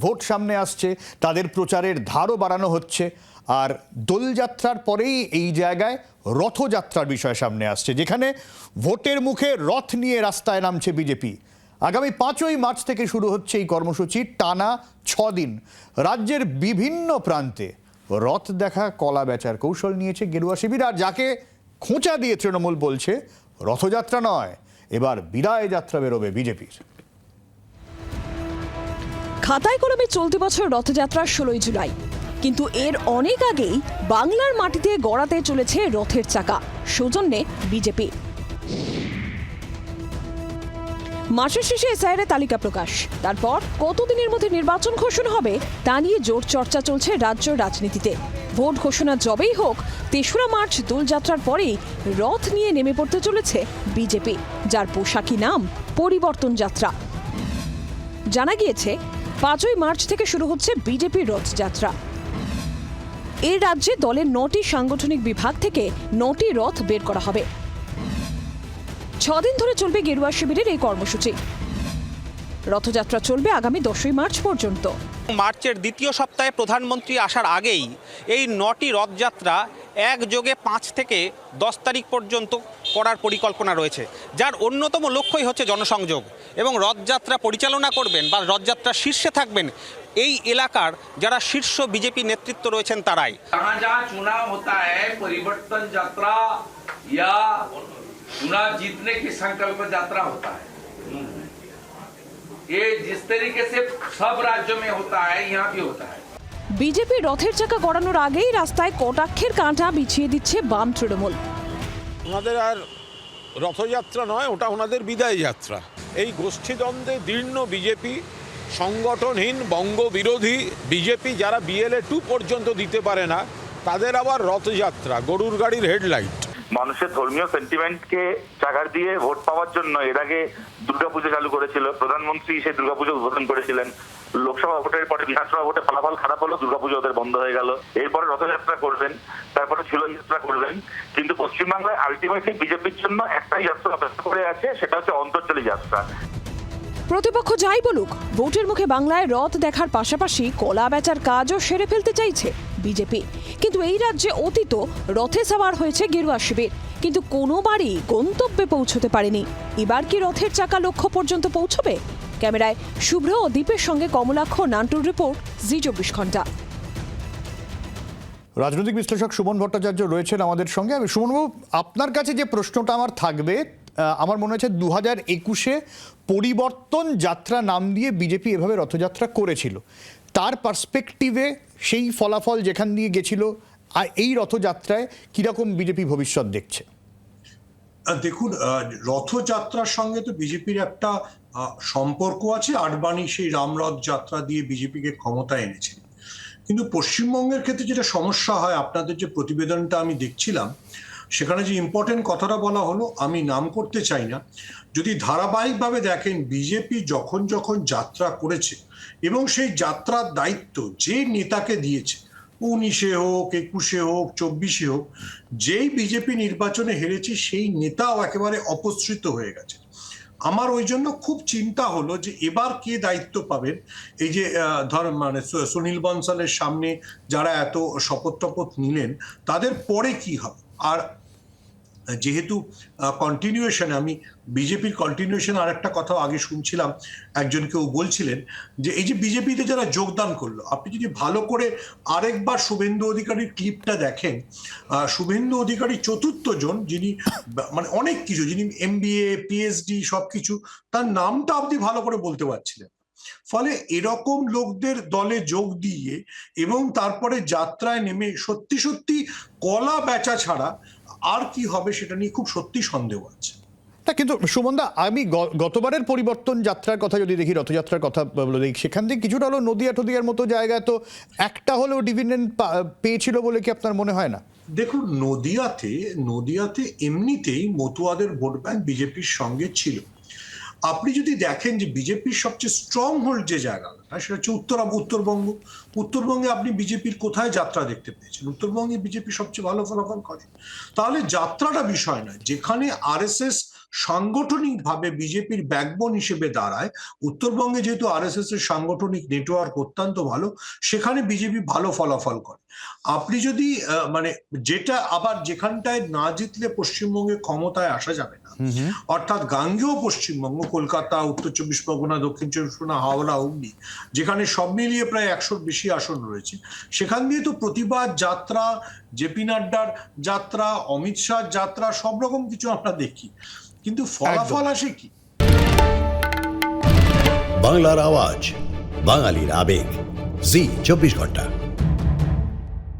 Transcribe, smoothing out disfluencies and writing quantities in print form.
Vote সামনে আসছে, তাদের প্রচারের ধারও বাড়ানো হচ্ছে। আর দোলযাত্রার পরেই এই জায়গায় রথযাত্রার বিষয় সামনে আসছে, যেখানে ভোটের মুখে রথ নিয়ে রাস্তায় নামছে বিজেপি। আগামী 5ই মার্চ থেকে শুরু হচ্ছে এই কর্মসূচি, টানা 6 দিন। রাজ্যের বিভিন্ন প্রান্তে রথ দেখা, কলা বেচার কৌশল নিয়েছে গেরুয়া শিবির। আর যাকে খোঁচা দিয়ে তৃণমূল বলছে রথযাত্রা নয়, এবার বিদায় যাত্রা বেরোবে বিজেপির। খাতায় কলমে চলতি বছর রথযাত্রা 16ই জুলাই, কিন্তু এর অনেক আগেই বাংলার মাটিতে গড়াতে চলেছে রথের চাকা, সৌজন্যে বিজেপি। মাসের শেষে এসআইআর তালিকা প্রকাশ, তারপর কতদিনের মধ্যে নির্বাচন ঘোষণা হবে তা নিয়ে জোর চর্চা চলছে রাজ্য রাজনীতিতে। ভোট ঘোষণা যবেই হোক, 3রা মার্চ দোলযাত্রার পরেই রথ নিয়ে নেমে পড়তে চলেছে বিজেপি, যার পোশাকি নাম পরিবর্তন যাত্রা। জানা গিয়েছে 5ই মার্চ থেকে শুরু হচ্ছে বিজেপির রথযাত্রা। এই রাজ্যে দলের 9টি সাংগঠনিক বিভাগ থেকে 9টি রথ বের করা হবে। 6 দিন ধরে চলবে গেরুয়া শিবিরের এই কর্মসূচি। রথযাত্রা চলবে আগামী 10ই মার্চ পর্যন্ত। মার্চের দ্বিতীয় সপ্তাহে প্রধানমন্ত্রী আসার আগেই এই 9টি রথযাত্রা একযোগে 5 থেকে 10 তারিখ পর্যন্ত করার পরিকল্পনা রয়েছে, যার অন্যতম লক্ষ্যই হচ্ছে জনসংযোগ। এবং রথযাত্রা পরিচালনা করবেন বা রথযাত্রার শীর্ষে থাকবেন এই এলাকার যারা শীর্ষ বিজেপি নেতৃত্ব রয়েছেন তারাই। जहाँ जहाँ चुनाव होता है, परिवर्तन यात्रा या चुनाव जीतने की संकल्प यात्रा होता है। ये जिस तरीके से सब राज्यों में होता है, यहाँ भी होता है। বিজেপি রথের চাকা গড়ানোর আগেই রাস্তায় কটাক্ষের কাঁটা বিছিয়ে দিচ্ছে বাম তৃণমূল। ওনাদের আর রথযাত্রা নয়, ওটা ওনাদের বিদায় যাত্রা। এই গোষ্ঠীদ্বন্দ্বে দীর্ণ বিজেপি, সংগঠনহীন বঙ্গবিরোধী বিজেপি, যারা BLA 2 পর্যন্ত দিতে পারে না, তাদের আবার রথযাত্রা, গরুর গাড়ির হেডলাইট। মানুষের ধর্মীয় সেন্টিমেন্টকে চাগার দিয়ে ভোট পাওয়ার জন্য এর আগে দুর্গাপুজো চালু করেছিল। প্রধানমন্ত্রী সেই দুর্গাপুজো উদ্বোধন করেছিলেন। লোকসভা ভোটের পরে বিধানসভা ভোটে ফলাফল খারাপ হলো, দুর্গাপুজো ওদের বন্ধ হয়ে গেল। এরপরে রথযাত্রা করবেন, তারপরে ঝুলন যাত্রা করবেন। কিন্তু পশ্চিমবাংলায় আলটিমেটলি বিজেপির জন্য একটাই যাত্রা অপেক্ষা করে আছে, সেটা হচ্ছে অন্তর্জলি যাত্রা। প্রতিপক্ষ যাই বলুক, ভোটের মুখে বাংলায় রথ দেখার পাশাপাশি কলা বেচার কাজও সেরে ফেলতে চাইছে বিজেপি। কিন্তু এই রাজ্যে অতীত রথে সাওয়ার হয়েছে গেরুয়া শিবির, কিন্তু কোনোবারই গন্তব্যে পৌঁছতে পারেনি। এবার কি রথের চাকা লক্ষ্য পর্যন্ত পৌঁছবে? ক্যামেরায় শুভ্র ও দীপের সঙ্গে কমলাক্ষ, নান্টুর রিপোর্ট, জি 24 ঘন্টা। রাজনৈতিক বিশ্লেষক সুমন ভট্টাচার্য রয়েছেন আমাদের সঙ্গে। আমি সুমনবাবু, আপনার কাছে যে প্রশ্নটা আমার থাকবে, আমার মনে হচ্ছে 2021-এ পরিবর্তন যাত্রা নাম দিয়ে বিজেপি এভাবে রথযাত্রা করেছিল। তার পার্সপেক্টিভে সেই ফলাফল যেখান দিয়ে গেছিল, আর এই রথযাত্রায় কিরকম বিজেপি ভবিষ্যৎ দেখছে? দেখুন, রথযাত্রার সঙ্গে তো বিজেপির একটা সম্পর্ক আছে। আডবাণী সেই রামরথ যাত্রা দিয়ে বিজেপিকে ক্ষমতা এনেছে। কিন্তু পশ্চিমবঙ্গের ক্ষেত্রে যেটা সমস্যা হয়, আপনাদের যে প্রতিবেদনটা আমি দেখছিলাম, সেখানে যে ইম্পর্টেন্ট কথাটা বলা হলো, আমি নাম করতে চাই না, যদি ধারাবাহিকভাবে দেখেন বিজেপি যখন যখন যাত্রা করেছে এবং সেই যাত্রার দায়িত্ব যে নেতাকে দিয়েছে, 19-এ হোক, 21-এ হোক, 24-এ হোক, যেই বিজেপি নির্বাচনে হেরেছে সেই নেতাও একেবারে অপসৃত হয়ে গেছে। আমার ওই জন্য খুব চিন্তা হলো যে এবার কে দায়িত্ব পাবেন। এই যে মানে সুনীল বনসালের সামনে যারা এত শপথ টপথ নিলেন, তাদের পরে কি হবে। আর যেহেতু কন্টিনিউয়েশন, আমি বিজেপির কন্টিনিউয়েশন আর একটা কথা আগে শুনছিলাম, একজন কেউ বলছিলেন যে এই যে বিজেপিতে যারা যোগদান করলো, আপনি যদি ভালো করে আরেকবার শুভেন্দু অধিকারীর ক্লিপটা দেখেন, শুভেন্দু অধিকারী 4র্থ জন, যিনি মানে অনেক কিছু, যিনি MBA PhD সবকিছু, তার নামটা আপনি ভালো করে বলতে পারছিলেন। ফলে এরকম লোকদের দলে যোগ দিয়ে এবং তারপরে যাত্রায় নেমে সত্যি সত্যি কলা বেচা ছাড়া আর কি হবে সেটা নিয়ে খুব সত্যি সন্দেহ আছে। না, কিন্তু সুমনদা, আমি গতবারের পরিবর্তন যাত্রার কথা যদি দেখি, রথযাত্রার কথা বলে দেখি, সেখান থেকে কিছুটা হলো নদিয়ার মতো জায়গায় তো একটা হলেও ডিভিডেন্ড পেয়েছিল বলে কি আপনার মনে হয় না? দেখুন, নদিয়াতে এমনিতেই মতুয়াদের ভোট ব্যাংক বিজেপির সঙ্গে ছিল। আপনি যদি দেখেন যে বিজেপির সবচেয়ে স্ট্রং হোল্ড যে জায়গাটা, সেটা হচ্ছে উত্তরবঙ্গ। উত্তরবঙ্গে আপনি বিজেপির কোথায় যাত্রা দেখতে পেয়েছেন? উত্তরবঙ্গে বিজেপি সবচেয়ে ভালো ফলাফল করে। তাহলে যাত্রাটা বিষয় নয়, যেখানে RSS সাংগঠনিকভাবে বিজেপির ব্যাকবোন হিসেবে দাঁড়ায়। উত্তরবঙ্গে যেহেতু আরএসএস এর সাংগঠনিক নেটওয়ার্ক অত্যন্ত ভালো, সেখানে বিজেপি ভালো ফলাফল করে। আপনি যদি মানে যেটা আবার যেখানটায় না জিতলে পশ্চিমবঙ্গে ক্ষমতায় আসা যাবে না, অর্থাৎ গাঙ্গেয় পশ্চিমবঙ্গ, কলকাতা, উত্তর চব্বিশ পরগনা, দক্ষিণ চব্বিশ পরগনা, হাওড়া, হুগলি, যেখানে সব মিলিয়ে প্রায় 100-র বেশি আসন রয়েছে, সেখান দিয়ে তো প্রতিবাদ যাত্রা, জেপি নাড্ডার যাত্রা, অমিত শাহ যাত্রা, সব রকম কিছু আমরা দেখি, কিন্তু ফলাফল আসে কি? বাংলার আওয়াজ, বাঙালির আবেগ, জি 24 ঘন্টা।